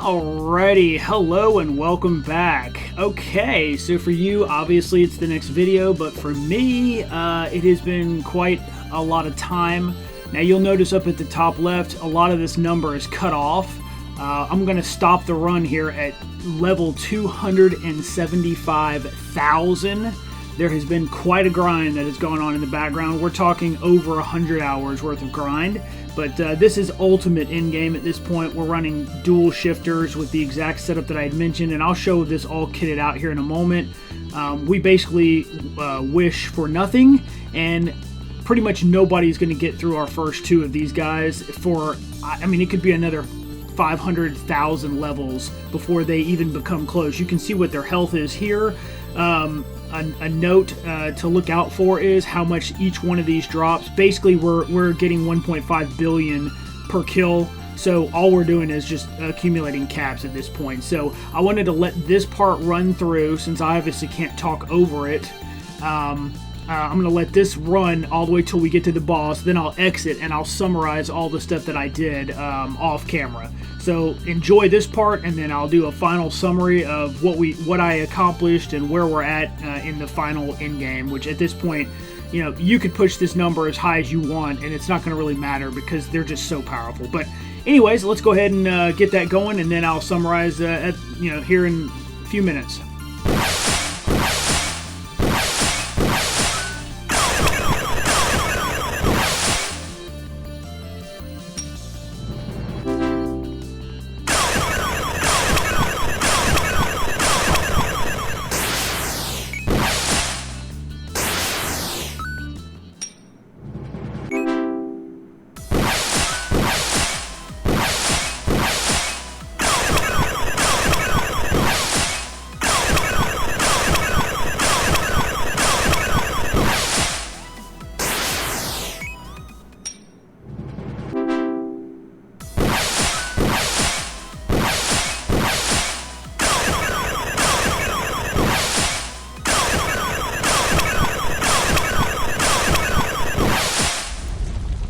Alrighty, hello and welcome back. Okay, so for you, obviously it's the next video, but for me, it has been quite a lot of time. Now you'll notice up at the top left, a lot of this number is cut off. I'm going to stop the run here at level 275,000. There has been quite a grind that has gone on in the background. We're talking over 100 hours worth of grind. But this is ultimate endgame at this point. We're running dual shifters with the exact setup that I had mentioned, and I'll show this all kitted out here in a moment. We basically wish for nothing, and pretty much nobody's going to get through our first two of these guys for, I mean, it could be another 500,000 levels before they even become close. You can see what their health is here. A note to look out for is how much each one of these drops. Basically, we're getting 1.5 billion per kill, so all we're doing is just accumulating caps at this point. So I wanted to let this part run through since I obviously can't talk over it. I'm going to let this run all the way till we get to the boss, then I'll exit and I'll summarize all the stuff that I did off camera. So enjoy this part, and then I'll do a final summary of what I accomplished and where we're at in the final end game, which at this point, you know, you could push this number as high as you want and it's not going to really matter because they're just so powerful. But anyways, let's go ahead and get that going, and then I'll summarize here in a few minutes.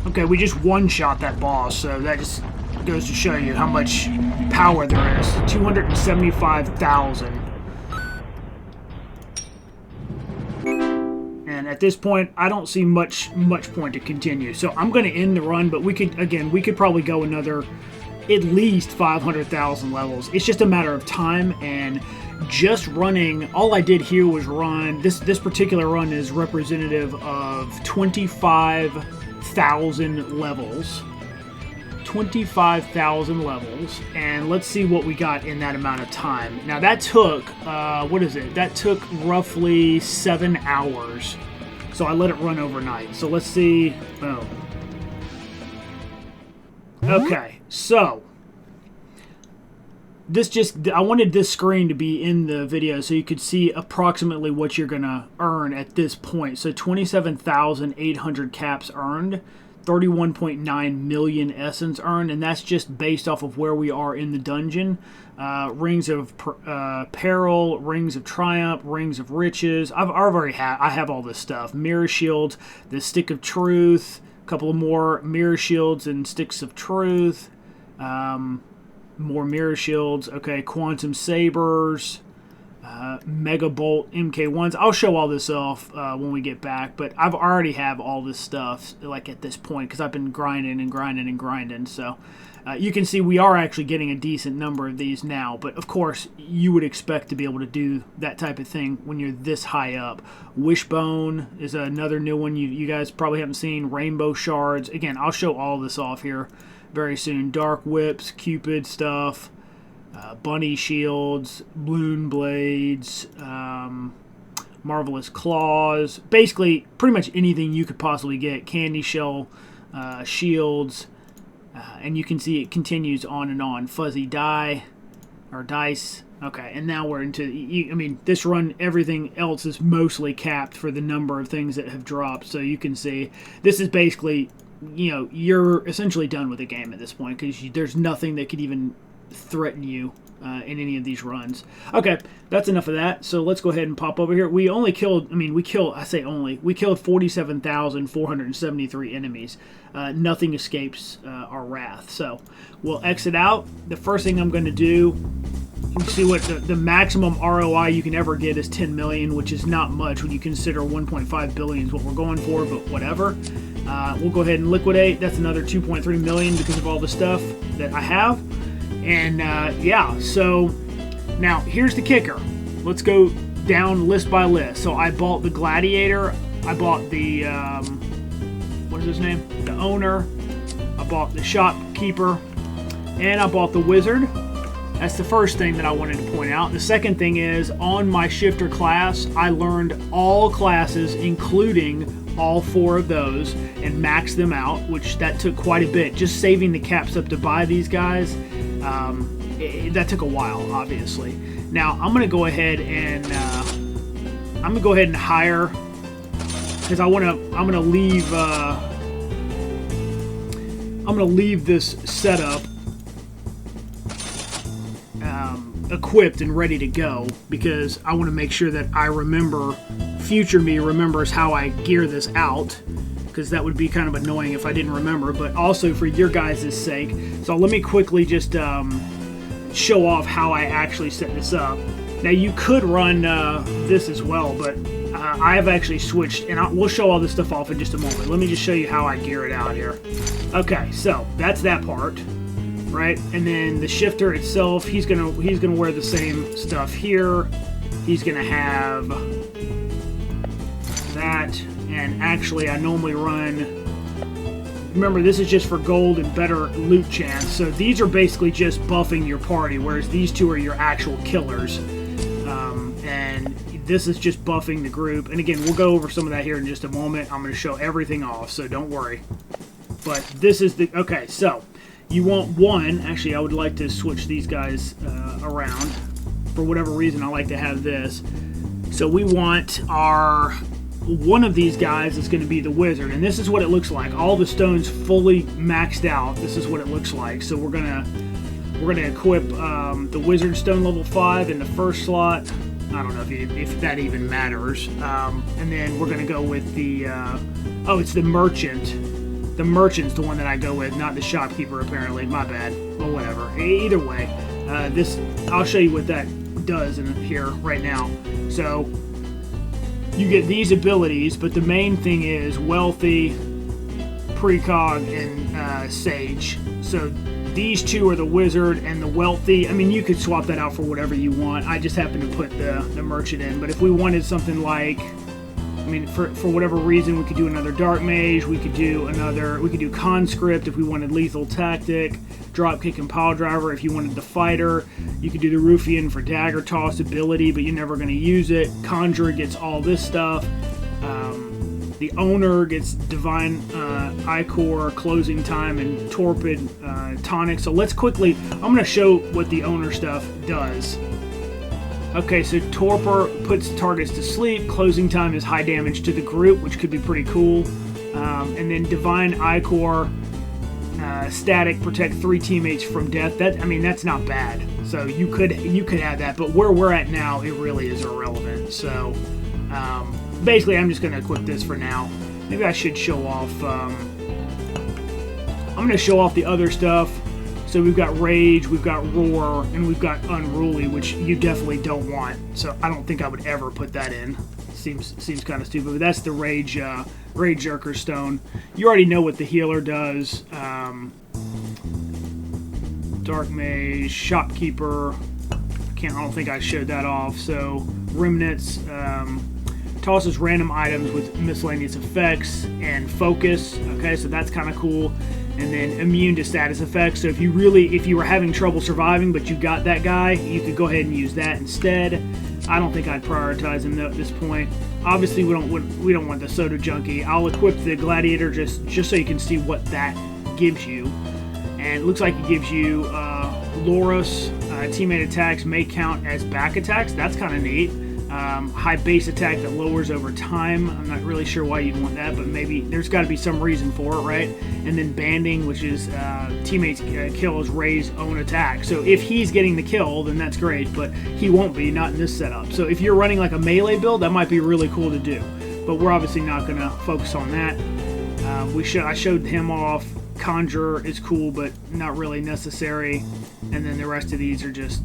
Okay, we just one-shot that boss, so that just goes to show you how much power there is. 275,000. And at this point, I don't see much point to continue. So I'm going to end the run, but we could probably go another at least 500,000 levels. It's just a matter of time, and just running, all I did here was run, this particular run is representative of 25,000 levels. 25,000 levels, and let's see what we got in that amount of time. Now that took, what is it? That took roughly 7 hours. So I let it run overnight. So let's see. Oh. Okay, so I wanted this screen to be in the video so you could see approximately what you're gonna earn at this point. So 27,800 caps earned, 31.9 million essence earned, and that's just based off of where we are in the dungeon. Rings of peril, rings of triumph, rings of riches. I have all this stuff. Mirror shield, the stick of truth, a couple of more mirror shields and sticks of truth. More mirror shields. Okay, quantum sabers, mega bolt MK1s. I'll show all this off when we get back, but I've already have all this stuff like at this point because I've been grinding and grinding and grinding. So you can see we are actually getting a decent number of these now, but of course you would expect to be able to do that type of thing when you're this high up. Wishbone is another new one you guys probably haven't seen. Rainbow shards. Again, I'll show all this off here very soon. Dark whips, Cupid stuff, bunny shields, balloon blades, marvelous claws. Basically, pretty much anything you could possibly get. Candy shell shields, and you can see it continues on and on. Fuzzy die or dice. Okay, and now we're into. I mean, this run, everything else is mostly capped for the number of things that have dropped. So you can see this is basically, you know, you're essentially done with the game at this point because there's nothing that could even threaten you in any of these runs. Okay, that's enough of that. So let's go ahead and pop over here. We only killed, we killed 47,473 enemies. Nothing escapes our wrath. So we'll exit out. The first thing I'm going to do, you see what the maximum ROI you can ever get is 10 million, which is not much when you consider 1.5 billion is what we're going for, but whatever. We'll go ahead and liquidate. That's another 2.3 million because of all the stuff that I have. And yeah, so now here's the kicker. Let's go down list by list. So I bought the gladiator. I bought the, what is his name? The owner. I bought the shopkeeper. And I bought the wizard. That's the first thing that I wanted to point out. The second thing is, on my shifter class, I learned all classes, including all 4 of those, and maxed them out, which that took quite a bit. Just saving the caps up to buy these guys, that took a while, obviously. Now I'm gonna go ahead and hire, because I'm gonna leave this setup equipped and ready to go, because I want to make sure that I remember, future me remembers how I gear this out, because that would be kind of annoying if I didn't remember, but also for your guys' sake. So let me quickly just show off how I actually set this up. Now you could run this as well, but I have actually switched, and we'll show all this stuff off in just a moment. Let me just show you how I gear it out here. Okay, so that's that part. Right, and then the shifter itself, he's gonna wear the same stuff here. He's gonna have that, and actually I normally run, remember this is just for gold and better loot chance, so these are basically just buffing your party, whereas these 2 are your actual killers, and this is just buffing the group. And again, we'll go over some of that here in just a moment. I'm going to show everything off, so don't worry. But this is the, okay, so you want one, actually I would like to switch these guys around. For whatever reason, I like to have this. So we want our, one of these guys is going to be the wizard, and this is what it looks like. All the stones fully maxed out. This is what it looks like. So we're gonna equip the wizard stone level 5 in the first slot. I don't know if that even matters. And then we're gonna go with the oh, it's the merchant. The merchant's the one that I go with, not the shopkeeper, apparently. My bad. Well, whatever. Either way, this, I'll show you what that does in here right now. So you get these abilities, but the main thing is wealthy, precog, and sage. So these 2 are the wizard and the wealthy. I mean, you could swap that out for whatever you want. I just happen to put the merchant in. But if we wanted something like, I mean, for whatever reason, we could do another dark mage. We could do conscript if we wanted lethal tactic, dropkick and pile driver if you wanted the fighter. You could do the ruffian for dagger toss ability, but you're never going to use it. Conjurer gets all this stuff. The owner gets divine ichor, closing time, and torpid tonic. So let's quickly, I'm going to show what the owner stuff does. Okay, so torpor puts targets to sleep. Closing time is high damage to the group, which could be pretty cool. And then divine ichor, static, protect 3 teammates from death. That, I mean, that's not bad. So you could add that, but where we're at now, it really is irrelevant. So basically, I'm just going to equip this for now. Maybe I should show off. I'm going to show off the other stuff. So we've got Rage, we've got Roar, and we've got Unruly, which you definitely don't want. So I don't think I would ever put that in. Seems kind of stupid, but that's the Rage Jerker Stone. You already know what the healer does. Dark Mage, Shopkeeper. I don't think I showed that off. So Remnants. Tosses random items with miscellaneous effects and focus. Okay, so that's kind of cool. And then immune to status effects. So if you were having trouble surviving, but you got that guy, you could go ahead and use that instead. I don't think I'd prioritize him though at this point. Obviously, we don't want the soda junkie. I'll equip the gladiator just so you can see what that gives you. And it looks like it gives you Loros teammate attacks may count as back attacks. That's kind of neat. High base attack that lowers over time. I'm not really sure why you'd want that, but maybe there's got to be some reason for it, right? And then banding, which is teammates kills raise own attack. So if he's getting the kill, then that's great, but he won't be, not in this setup. So if you're running like a melee build, that might be really cool to do, but we're obviously not going to focus on that. I showed him off. Conjurer is cool, but not really necessary. And then the rest of these are just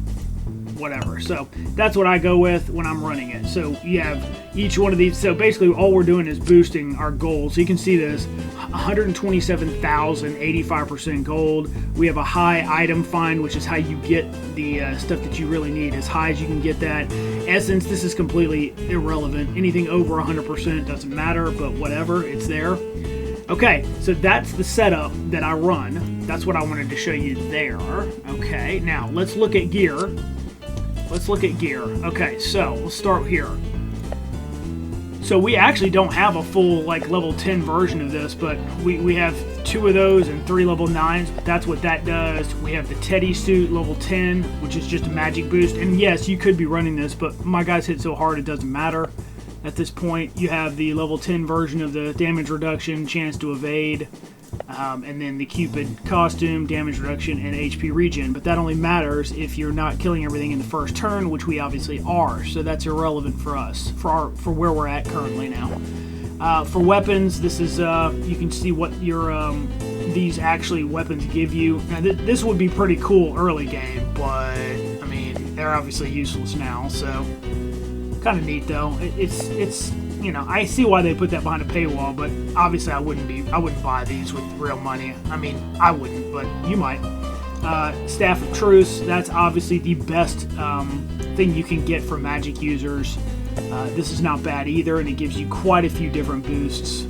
whatever. So that's what I go with when I'm running it. So you have each one of these. So basically all we're doing is boosting our gold. So you can see this 127,000, 85% gold. We have a high item find, which is how you get the stuff that you really need. As high as you can get that. Essence, this is completely irrelevant. Anything over 100% doesn't matter, but whatever, it's there. Okay, so that's the setup that I run. That's what I wanted to show you there. Okay, now let's look at gear. Okay, so we'll start here. So we actually don't have a full like level 10 version of this, but we have 2 of those and 3 level 9s. That's what that does. We have the Teddy suit level 10, which is just a magic boost. And yes, you could be running this, but my guys hit so hard it doesn't matter. At this point, you have the level 10 version of the damage reduction, chance to evade, and then the Cupid costume, damage reduction, and HP regen. But that only matters if you're not killing everything in the first turn, which we obviously are. So that's irrelevant for us, for where we're at currently now. For weapons, this is you can see what your these actually weapons give you. Now this would be pretty cool early game, but I mean they're obviously useless now. So. Kind of neat though. It's you know, I see why they put that behind a paywall, but obviously I wouldn't buy these with real money. I mean, I wouldn't, but you might. Staff of Truce, that's obviously the best thing you can get for magic users. This is not bad either, and it gives you quite a few different boosts.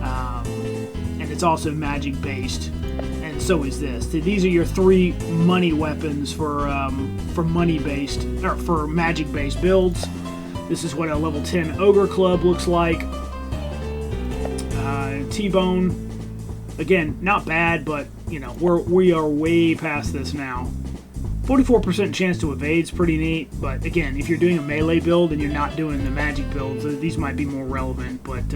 And it's also magic based, and so is this. These are your 3 money weapons for money based or for magic based builds. This is what a level 10 Ogre Club looks like. T-Bone, again, not bad, but you know we are way past this now. 44% chance to evade is pretty neat, but again, if you're doing a melee build and you're not doing the magic builds, these might be more relevant. But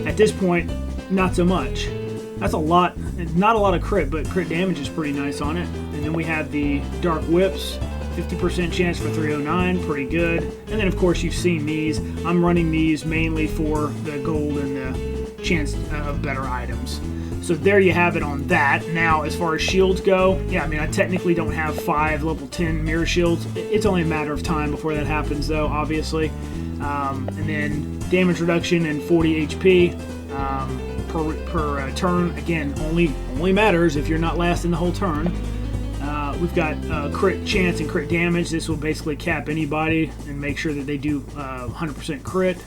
at this point, not so much. That's a lot, not a lot of crit, but crit damage is pretty nice on it. And then we have the Dark Whips. 50% chance for 309, pretty good. And then of course you've seen these. I'm running these mainly for the gold and the chance of better items. So there you have it on that. Now as far as shields go, yeah, I mean I technically don't have 5 level 10 mirror shields. It's only a matter of time before that happens though, obviously. And then damage reduction and 40 HP per turn. Again, only matters if you're not lasting the whole turn. We've got crit chance and crit damage. This will basically cap anybody and make sure that they do 100% crit.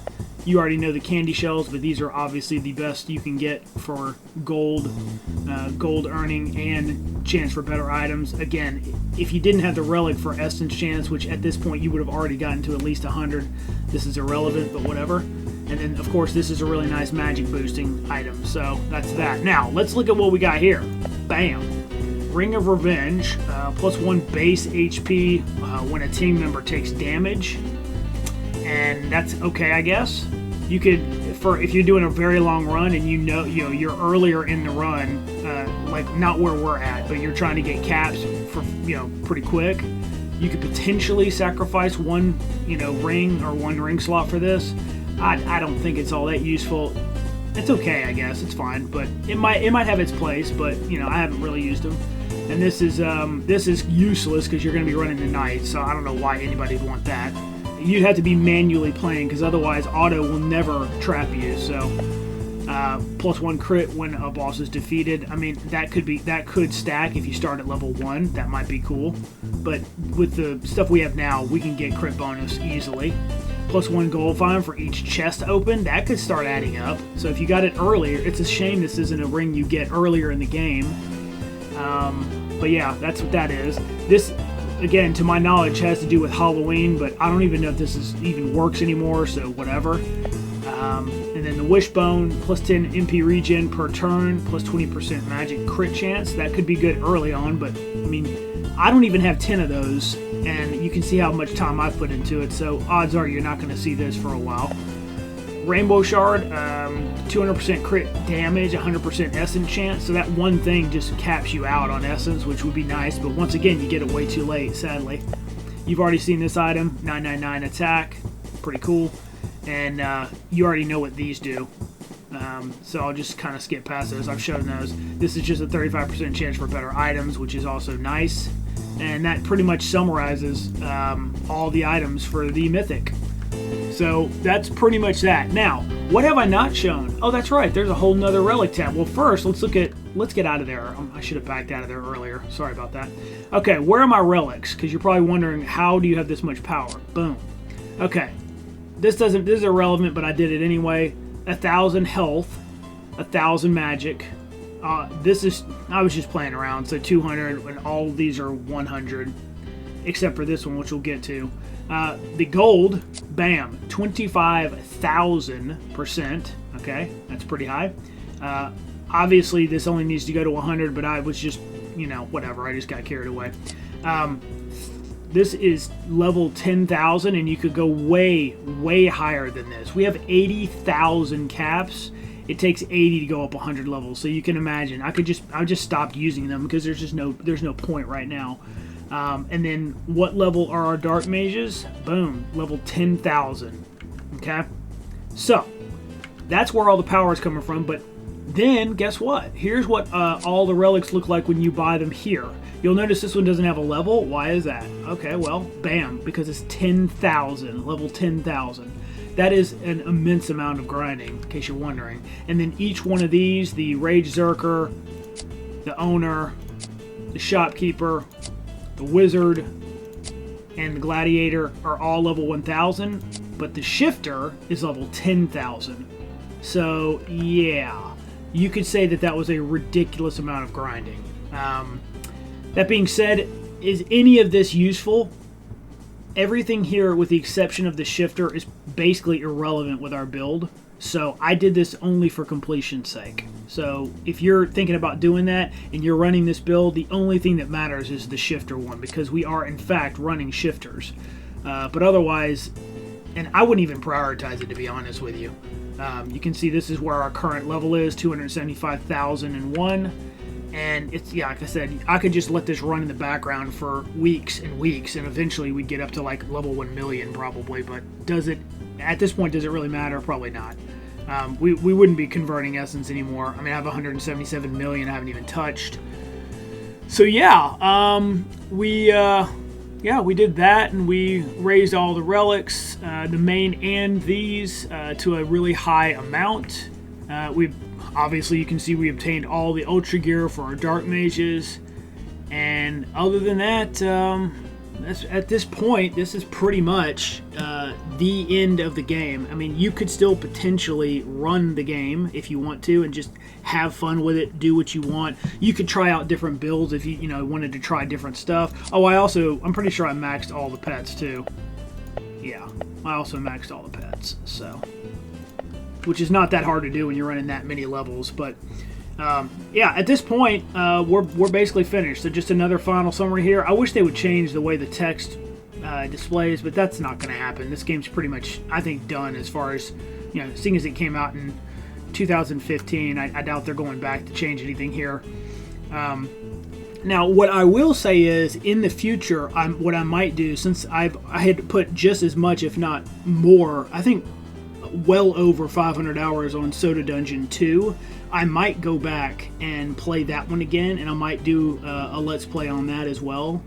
You already know the candy shells, but these are obviously the best you can get for gold earning and chance for better items. Again, if you didn't have the relic for essence chance, which at this point you would have already gotten to at least 100, this is irrelevant, but whatever. And then, of course, this is a really nice magic boosting item, so that's that. Now, let's look at what we got here. Bam! Ring of Revenge, +1 base HP when a team member takes damage, and that's okay, I guess. You could, if you're doing a very long run and you know you're earlier in the run, like not where we're at, but you're trying to get caps for pretty quick. You could potentially sacrifice one ring or 1 ring slot for this. I don't think it's all that useful. It's okay, I guess. It's fine, but it might have its place. But I haven't really used them. And this is useless because you're going to be running the knight, so I don't know why anybody would want that. You'd have to be manually playing because otherwise auto will never trap you. So +1 crit when a boss is defeated. I mean that could stack if you start at level 1. That might be cool. But with the stuff we have now, we can get crit bonus easily. +1 gold find for each chest open. That could start adding up. So if you got it earlier, it's a shame this isn't a ring you get earlier in the game. But yeah, that's what that is. This, again, to my knowledge, has to do with Halloween, but I don't even know if this even works anymore, so whatever. And then the Wishbone, +10 MP regen per turn, +20% magic crit chance. That could be good early on, but I mean, I don't even have 10 of those and you can see how much time I put into it, so odds are you're not going to see this for a while. Rainbow Shard, 200% crit damage, 100% essence chance, so that one thing just caps you out on essence, which would be nice, but once again, you get it way too late, sadly. You've already seen this item, 999 attack, pretty cool, and you already know what these do. So I'll just kind of skip past those. I've shown those. This is just a 35% chance for better items, which is also nice. And that pretty much summarizes all the items for the Mythic. So that's pretty much that. Now, what have I not shown? Oh, that's right. There's a whole nother relic tab. Well, first, let's get out of there. I should have backed out of there earlier. Sorry about that. Okay, where are my relics? Because you're probably wondering, how do you have this much power? Boom. Okay. This is irrelevant, but I did it anyway. 1,000 health, 1,000 magic. I was just playing around, so 200, and all of these are 100, except for this one, which we'll get to. The gold, bam, 25,000%. Okay, that's pretty high. Obviously, this only needs to go to 100, but I was just, whatever. I just got carried away. This is level 10,000, and you could go way, way higher than this. We have 80,000 caps. It takes 80 to go up 100 levels, so you can imagine. I just stopped using them because there's no point right now. And then what level are our dark mages? Boom, level 10,000. Okay, so that's where all the power is coming from. But then guess what? Here's what all the relics look like when you buy them here. You'll notice this one doesn't have a level. Why is that? Okay, well, bam, because it's 10,000, level 10,000. That is an immense amount of grinding, in case you're wondering. And then each one of these, the Rage Zerker, the Owner, the Shopkeeper, the Wizard, and the Gladiator are all level 1,000, but the Shifter is level 10,000. So, yeah, you could say that was a ridiculous amount of grinding. That being said, is any of this useful? Everything here, with the exception of the Shifter, is basically irrelevant with our build. So I did this only for completion's sake. So if you're thinking about doing that and you're running this build, the only thing that matters is the Shifter one, because we are in fact running Shifters. But otherwise, and I wouldn't even prioritize it, to be honest with you. You can see this is where our current level is, 275,001. And it's, yeah, like I said, I could just let this run in the background for weeks and weeks, and eventually we'd get up to like level 1 million probably. But at this point, does it really matter? Probably not. We wouldn't be converting essence anymore. I mean, I have 177 million I haven't even touched. So yeah, we did that, and we raised all the relics, the main and these, to a really high amount. Obviously, you can see we obtained all the Ultra Gear for our Dark Mages. And other than that, at this point, this is pretty much the end of the game. I mean, you could still potentially run the game if you want to and just have fun with it, do what you want. You could try out different builds if you wanted to try different stuff. Oh, I'm pretty sure I maxed all the pets too. Yeah, I also maxed all the pets, so... which is not that hard to do when you're running that many levels. But yeah, at this point, we're basically finished. So just another final summary here. I wish they would change the way the text displays, but that's not going to happen. This game's pretty much, I think, done as far as, seeing as it came out in 2015. I doubt they're going back to change anything here. Now, what I will say is, in the future, what I might do, since I had put just as much, if not more, I think well over 500 hours on Soda Dungeon 2, I might go back and play that one again, and I might do a Let's Play on that as well.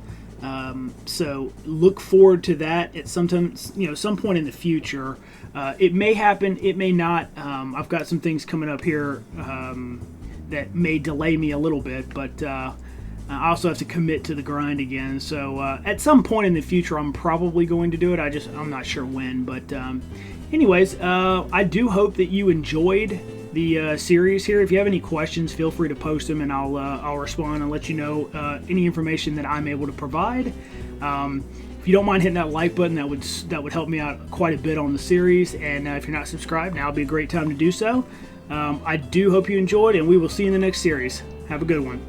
So look forward to that at some point in the future. It may happen, it may not. I've got some things coming up here that may delay me a little bit, but I also have to commit to the grind again. So at some point in the future, I'm probably going to do it. I'm not sure when, but anyways, I do hope that you enjoyed the series here. If you have any questions, feel free to post them, and I'll respond and let you know any information that I'm able to provide. If you don't mind hitting that like button, that would help me out quite a bit on the series. And if you're not subscribed, now would be a great time to do so. I do hope you enjoyed, and we will see you in the next series. Have a good one.